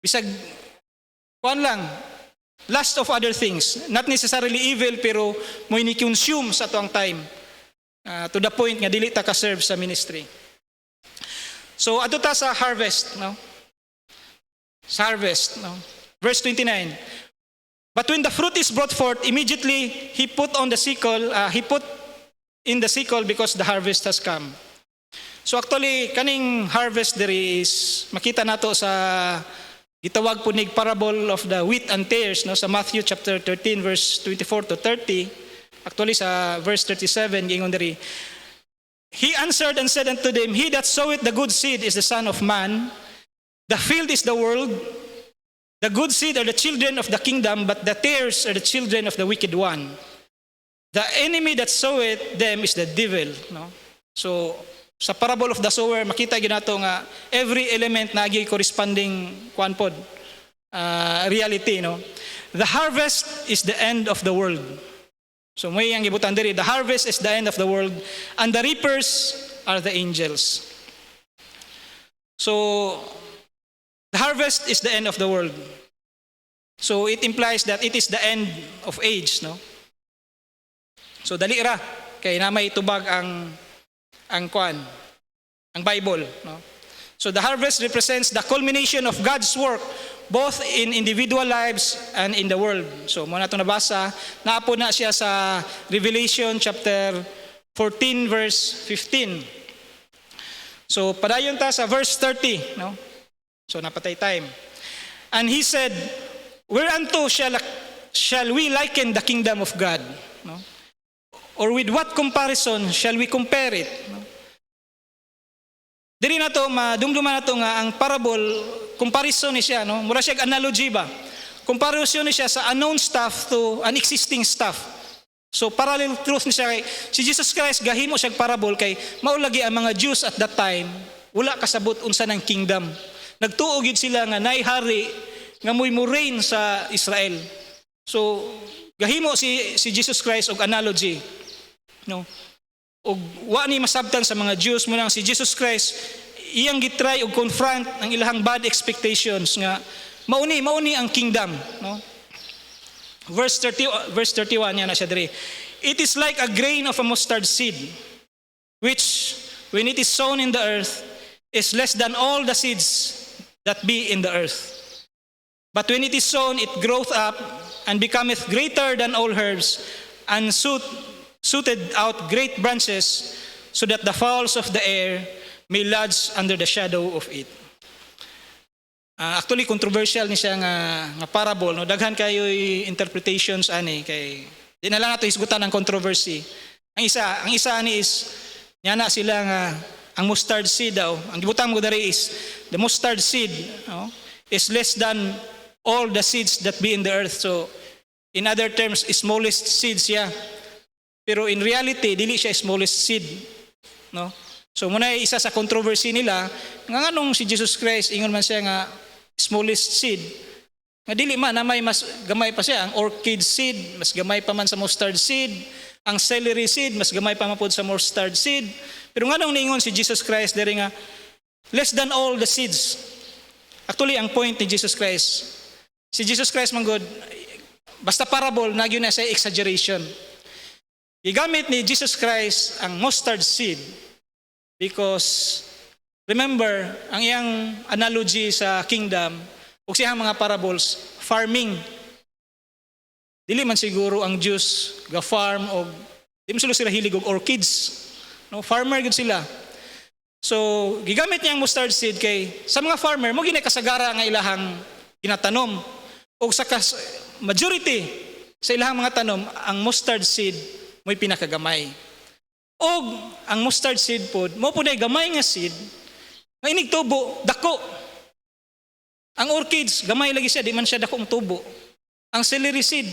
Bisag kuan lang, lust of other things, not necessarily evil, pero mo ini-consume sa tuang time to the point nga dili ta ka serve sa ministry. So adto ta sa harvest, no? Sa harvest, no? Verse 29. But when the fruit is brought forth, immediately he put in the sickle because the harvest has come. So actually kaning harvest diri is makita nato sa gitawag po nig parable of the wheat and tares, no, sa Matthew chapter 13 verse 24 to 30. Actually sa verse 37 giingon diri, he answered and said unto them, he that soweth the good seed is the Son of Man. The field is the world. The good seed are the children of the kingdom, but the tares are the children of the wicked one. The enemy that soweth them is the devil, no? So sa parable of the sower, makita gyud nato nga every element na agi corresponding kuan pod reality, no? The harvest is the end of the world. So may ang gibutan diri, the harvest is the end of the world, and the reapers are the angels. So the harvest is the end of the world. So it implies that it is the end of age, no? So dali ra kay namay tubag ang kuan, ang Bible, no? So the harvest represents the culmination of God's work both in individual lives and in the world. So mo nato nabasa, naapo na siya sa Revelation chapter 14 verse 15. So padayon ta sa verse 30, no? So napatay time. And he said, whereunto shall we liken the kingdom of God, no? Or with what comparison shall we compare it, no? Diri na to, madumduman na to nga ang parable, comparison ni siya, no? Mura siya analogy ba? Comparison ni siya sa unknown stuff to unexisting stuff. So parallel truth ni siya kay si Jesus Christ gahimo siya parable kay maulagi ang mga Jews at that time wala kasabot unsa ng kingdom. Nagtuo gid sila nga nay hari nga moy mo reign sa Israel. So gahimo si Jesus Christ og analogy, no? Og wa ni masabtan sa mga Jews mo nang si Jesus Christ iyang gitry og confront ang ilahang bad expectations nga mauni ang kingdom, no? Verse 31 yan na siya diri. It is like a grain of a mustard seed, which when it is sown in the earth is less than all the seeds that be in the earth. But when it is sown, it groweth up and becometh greater than all herbs, and suited out great branches, so that the fowls of the air may lodge under the shadow of it. Actually controversial ni siya nga parable, no? Daghan kayo interpretations ani kay di na lang nato hisgutan ang controversy. Ang isa ni is yana sila nga ang mustard seed daw. Ang gibutang mo dari is the mustard seed, no, is less than all the seeds that be in the earth. So in other terms, smallest seeds siya. Pero in reality, dili siya smallest seed, no? So muna isa sa controversy nila nga nganong si Jesus Christ ingon man siya nga smallest seed. Nga dili man na may mas gamay pa siya, ang orchid seed mas gamay pa man sa mustard seed, ang celery seed mas gamay pa man pod sa mustard seed. Pero nganong niingon si Jesus Christ diri nga less than all the seeds. Actually ang point ni Jesus Christ, si Jesus Christ man god basta parable na gyud na sa exaggeration. Gigamit ni Jesus Christ ang mustard seed because remember, ang iyang analogy sa kingdom, ug siyang mga parables farming. Dili man siguro ang Diyos ga farm og di man sila hilig og orchids. No, farmer gud sila. So, gigamit niya ang mustard seed kay sa mga farmer mo ginay kasagara nga ilahang ginatanom. O sa majority sa ilahang mga tanom, ang mustard seed mo'y pinakagamay. O ang mustard seed pod, mo po na gamay nga seed, nga inig tubo, dako. Ang orchids, gamay lagi siya, di man siya dako ang tubo. Ang celery seed,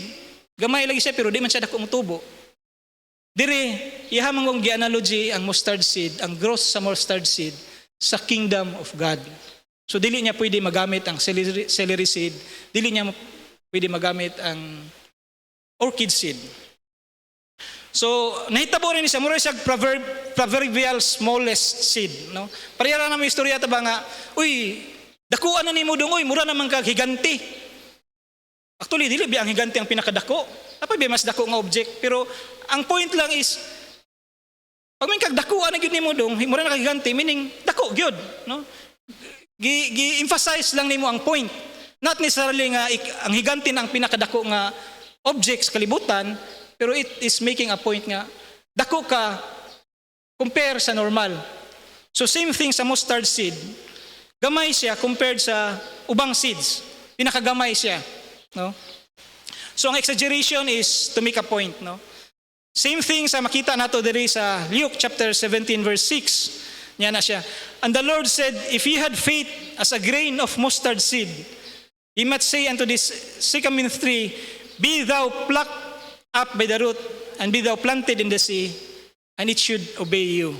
gamay lagi siya, pero di man siya dako ang tubo. Dire, ihamang kong gi-analogy ang mustard seed, ang growth sa mustard seed, sa kingdom of God. So, dili niya pwede magamit ang celery seed, dili niya pwede magamit ang orchid seed. So, nahitabo rin siya, mura siya proverbial smallest seed. No? Parehara na may istorya ba nga, uy, dakuan na ni mo dong, uy, mura naman kag higanti. Actually, dili ba ang higanti ang pinakadako? Apa ba mas dako nga object? Pero, ang point lang is, pag may kagdakuan na gyud nimo dong, mura na kagiganti, meaning dako gyud, no? Gi-emphasize lang nimo ang point. Not necessarily nga ang higanti na ang pinakadako nga objects kalibutan, pero it is making a point nga dako ka compare sa normal. So same thing sa mustard seed. Gamay siya compared sa ubang seeds. Pinakagamay siya, no? So ang exaggeration is to make a point, no? Same thing sa makita nato diri sa Luke chapter 17 verse 6. Niya na siya. And the Lord said, if ye had faith as a grain of mustard seed, ye might say unto this sycamore tree, be thou plucked up by the root, and be thou planted in the sea, and it should obey you.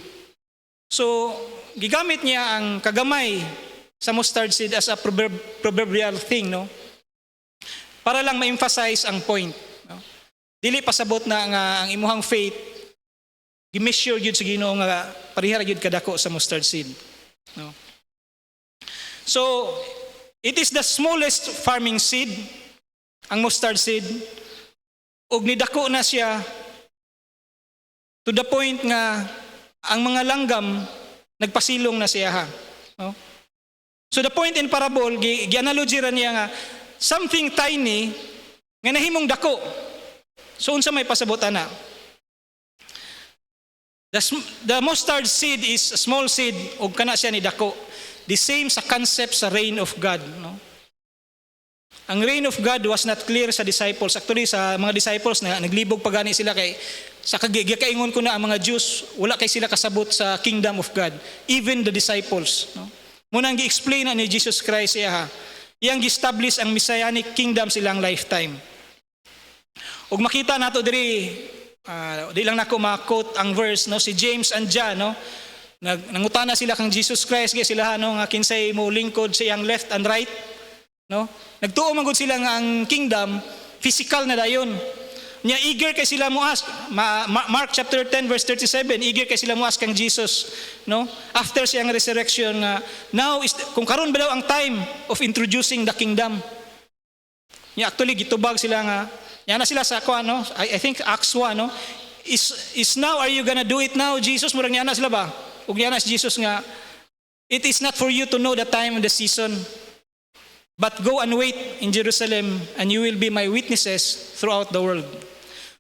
So, gigamit niya ang kagamay sa mustard seed as a proverbial thing, no? Para lang ma-emphasize ang point. No? Dili pasabot na nga ang imuhang faith, gi-measure yun sa Ginoo nga parihara yun kadako sa mustard seed. No? So, it is the smallest farming seed, ang mustard seed, ug nidako na siya to the point nga ang mga langgam nagpasilong na siya. No? So the point in parable, gi-analogy ra niya nga something tiny nga nahimong dako. So unsa may pasabutan na? The mustard seed is a small seed ug kana siya ni dako. The same sa concept sa reign of God, no? Ang reign of God was not clear sa disciples. Actually sa mga disciples na naglibog pagani sila kay sa kagikaingon ko na ang mga Jews wala kay sila kasabot sa kingdom of God. Even the disciples, no? Muna ang gi-explain na ni Jesus Christ iya iyang gi-establish ang messianic kingdom silang lifetime. Ug makita nato diri di lang nako ma-quote ang verse, no, si James and John, no, nangutana sila kang Jesus Christ kay sila nga kinsay mo lingkod sa iyang left and right, no, nagtuo man gud sila nga ang kingdom physical na dayon nya. Eager kay sila mo ask Mark chapter 10 verse 37, eager kay sila mo ask kang Jesus, no, after siyang resurrection nga now is kung karon ba daw ang time of introducing the kingdom nya. Actually gitubag sila nga yan na sila sa ako, no? I think Acts 1, no? Is now, are you gonna do it now, Jesus? Murang yan na sila ba? Ug yan na si Jesus nga, it is not for you to know the time and the season, but go and wait in Jerusalem, and you will be my witnesses throughout the world.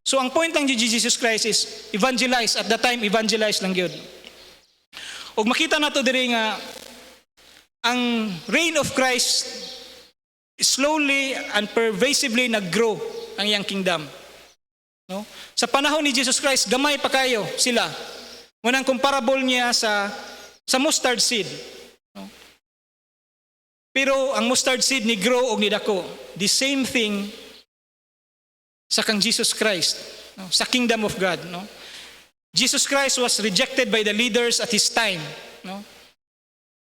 So ang point lang ni Jesus Christ is, evangelize. At that time, evangelize lang yun. Ug makita nato diri nga, ang reign of Christ slowly and pervasively nag-grow ang iyang kingdom. No? Sa panahon ni Jesus Christ, gamay pa kayo sila. Munang comparable niya sa mustard seed. No? Pero ang mustard seed ni grow o ni dako. The same thing sa kang Jesus Christ, no? Sa kingdom of God. No? Jesus Christ was rejected by the leaders at his time. No?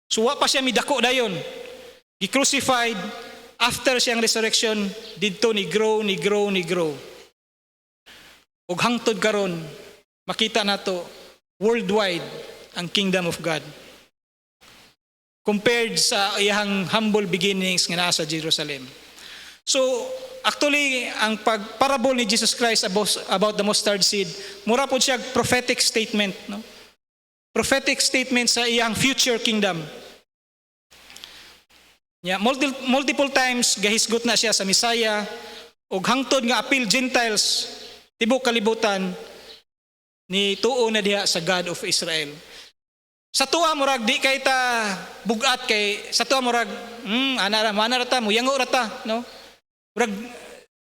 So wa pa siya midako dayon. He crucified. After siyang resurrection, didto ni grow. Ug hangtod karon, makita nato worldwide ang kingdom of God. Compared sa iyang humble beginnings nga nasa Jerusalem. So, actually, ang pagparable ni Jesus Christ about the mustard seed, mura po siya prophetic statement, no? Prophetic statement sa iyang future kingdom. Yeah, multiple times gahisgot na siya sa Misaya ug hangtod nga appeal Gentiles tibok kalibutan ni tuo na diha sa God of Israel. Sa tuwa murag di kay ta bugat kay sa tuwa murag ana ra ta muyango ra ta, no? Murag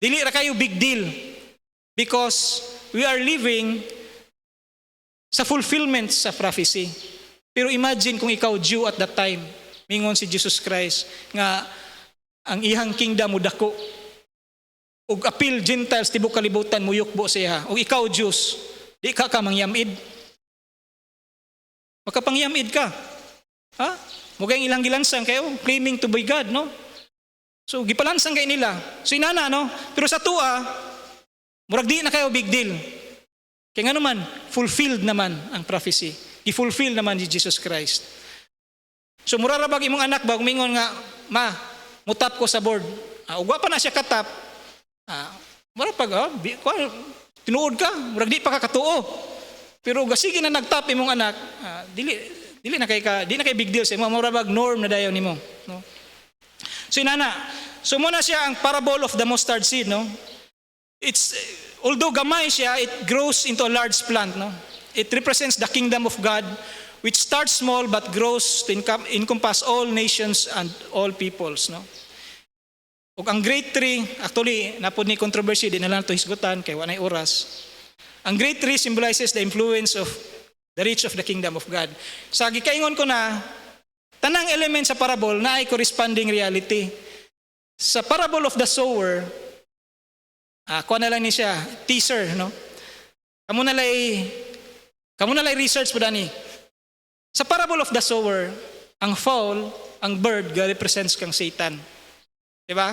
dili ra kayo big deal because we are living sa fulfillment sa prophecy. Pero imagine kung ikaw Jew at that time, mingon si Jesus Christ nga ang ihang kingdom mo dako ug appeal Gentiles tibok kalibutan muyukbo siya. Ug ikaw Jews, di ka mangyamid. Makapangyamid ka. Ha? Mugay ilang gilansang kayo claiming to be God, no? So gipalansang kay nila. So inana, no? Pero sa tuwa, murag di na kayo big deal. Kaya nga naman, fulfilled naman ang prophecy. I-fulfill naman ni Jesus Christ. So murarabag imong anak ba, mingon nga, ma, mutap ko sa board. Ugwa pa na siya katap. Murapag, tinuod ka, murag di pa kakatuo. Pero gasigi na nagtap imong anak, dili na kay big deal sa imo, murabag norm na dayon nimo, no? So inana, so muna siya ang parable of the mustard seed, no? It's although gamay siya, it grows into a large plant, no? It represents the kingdom of God which starts small but grows to encompass all nations and all peoples, no? Ug ang great tree, actually napod ni controversy din na lang to hisgutan kay wa nay oras. Ang great tree symbolizes the influence of the reach of the kingdom of God. Sa gikaingon ko na tanang element sa parable na ay corresponding reality. Sa parable of the sower, kuha na lang ni siya, teaser, no? Kamu na lay research po dani. Sa parable of the sower, ang fowl, ang bird, represents kang Satan. Diba?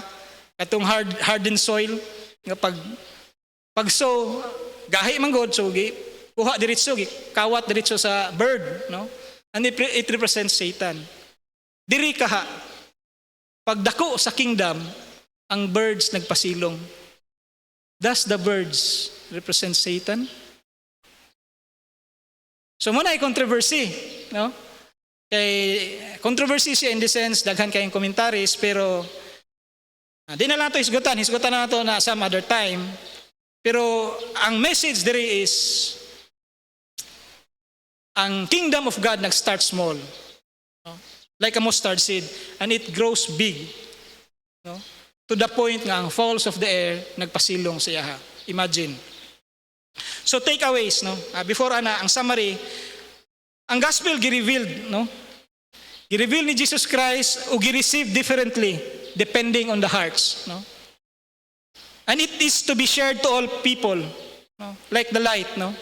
Katong hardened soil, nga pag sow, gahi man god, so kuha diretso, kawat diretso sa bird, no? And it represents Satan. Diri kaha, pagdako sa kingdom, ang birds nagpasilong. Does the birds represent Satan? So muna ay controversy, no? Kay controversy siya in the sense daghan kayong commentaries, pero di na lang ito hisgutan na ito na some other time. Pero ang message diri is ang kingdom of God nag-start small, no? Like a mustard seed, and it grows big, no? To the point nga ang fowls of the air nagpasilong sa iya. Imagine. So takeaways, no? Before ang summary, ang gospel gi-revealed, no? Gi-reveal ni Jesus Christ o gi-receive differently depending on the hearts, no? And it is to be shared to all people, no? Like the light, no?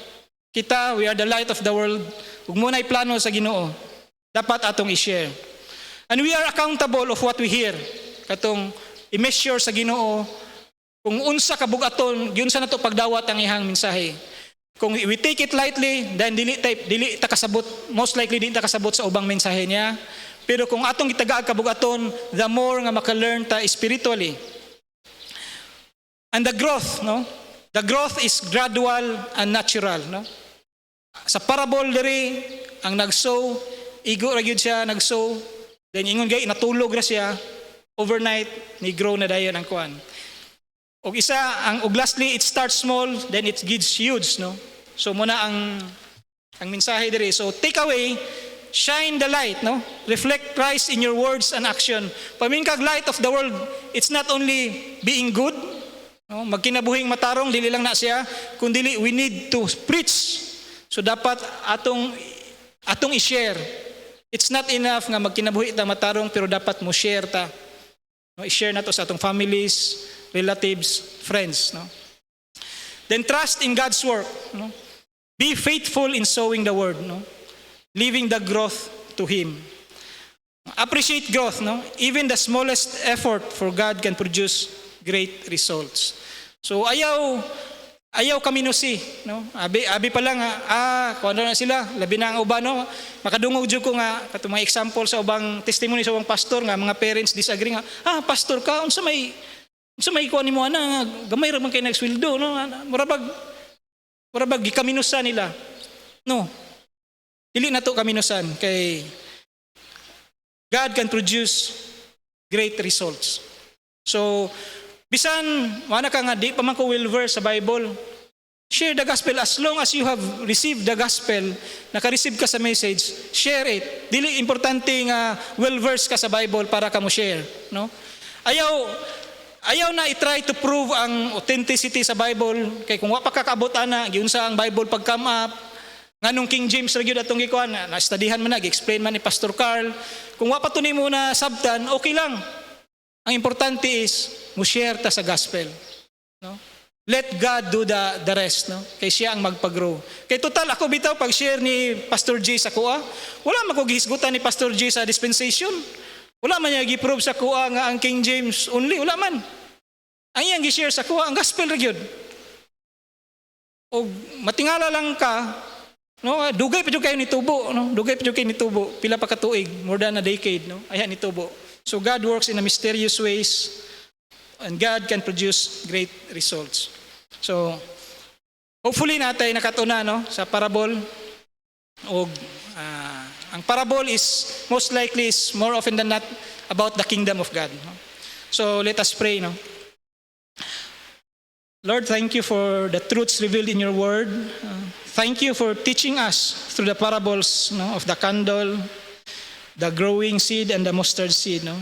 Kita, we are the light of the world. Ug mo nay plano sa Ginoo, dapat atong i-share. And we are accountable of what we hear. Katong i-measure sa Ginoo kung unsa ka bugaton, gyud sa nato pagdawat ang ihang mensahe. Kung we take it lightly, then dili ta kasabot, most likely dili ta kasabot sa ubang mensahe niya. Pero kung atong gitagaag kabugaton, the more nga maka-learn ta spiritually. And the growth, no? The growth is gradual and natural, no? Sa parable diri, ang nagsow, igo ra gyud siya nagsow, then ingon gay natulog ra siya, overnight ni grow na dayon ang kuan. Og isa og lastly, it starts small, then it gets huge, no? So muna ang mensahe diri. So take away, shine the light, no? Reflect Christ in your words and action. Pamingkag light of the world, it's not only being good, no? Magkinabuhing matarong dili lang na siya, kundi we need to preach. So dapat atong i-share. It's not enough nga magkinabuhi ta matarong, pero dapat mo share ta. No, i-share nato sa atong families, relatives, friends, no? Then trust in God's work, no? Be faithful in sowing the word, no? Leaving the growth to him. Appreciate growth, no? Even the smallest effort for God can produce great results. So ayaw kaminusi, no? Abi pa lang kung ano na sila, labi na ang uban, no? Makadungog jud ko nga katong mga example sa ubang testimony sa ubang pastor nga mga parents disagree nga, pastor ka unsa may kuan nimo ana gamay ra man kay nagsweldo, no? Murabag gikaminusan nila. No. Dili nato kaminusan kay God can produce great results. So, bisan, wala ka nga, di pa man ko will-verse sa Bible, share the gospel as long as you have received the gospel, naka-receive ka sa message, share it. Dili importante nga well-versed ka sa Bible para ka mo share. No? Ayaw na i-try to prove ang authenticity sa Bible. Kay kung wa pa kakabot ana, giunsa ang Bible pag come up, nganong King James ra gyud atong gikuan, na-studyhan man na, gi-explain man ni Pastor Carl. Kung wa pa to nimo na sabtan, okay lang. Ang importante is mo share ta sa gospel. No? Let God do the rest, no? Kay siya ang magpag-grow. Kay total ako bitaw pag share ni Pastor J sa kuha, wala man ko gihisgutan ni Pastor J sa dispensation. Wala man niya gi-prove sa kuha nga ang King James only, wala man. Ang iyang gi-share sa kuha ang gospel ra gyud. O matingala lang ka, no? Dugay pa jud kayo ni tubo, no? Dugay pa jud kayo ni tubo, pila pa ka tuig, more than a decade, no? Aya ni tubo. So God works in a mysterious ways and God can produce great results. So hopefully natay nakatuna, no, sa parable. O ang parable is most likely is more often than not about the kingdom of God. No? So let us pray. No? Lord, thank you for the truths revealed in your word. Thank you for teaching us through the parables, no, of the candle, the growing seed, and the mustard seed. No?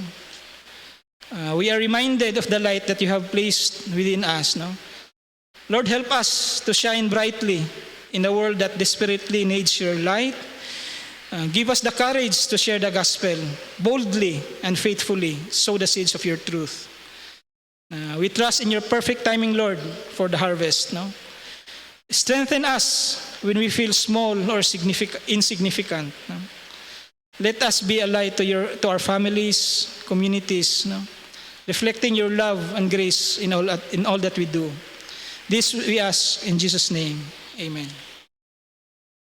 We are reminded of the light that you have placed within us. No? Lord, help us to shine brightly in a world that desperately needs your light. Give us the courage to share the gospel boldly and faithfully, sow the seeds of your truth. We trust in your perfect timing, Lord, for the harvest. No? Strengthen us when we feel small or insignificant. No? Let us be a light to our families, communities, no? Reflecting your love and grace in all that we do. This we ask in Jesus' name. Amen.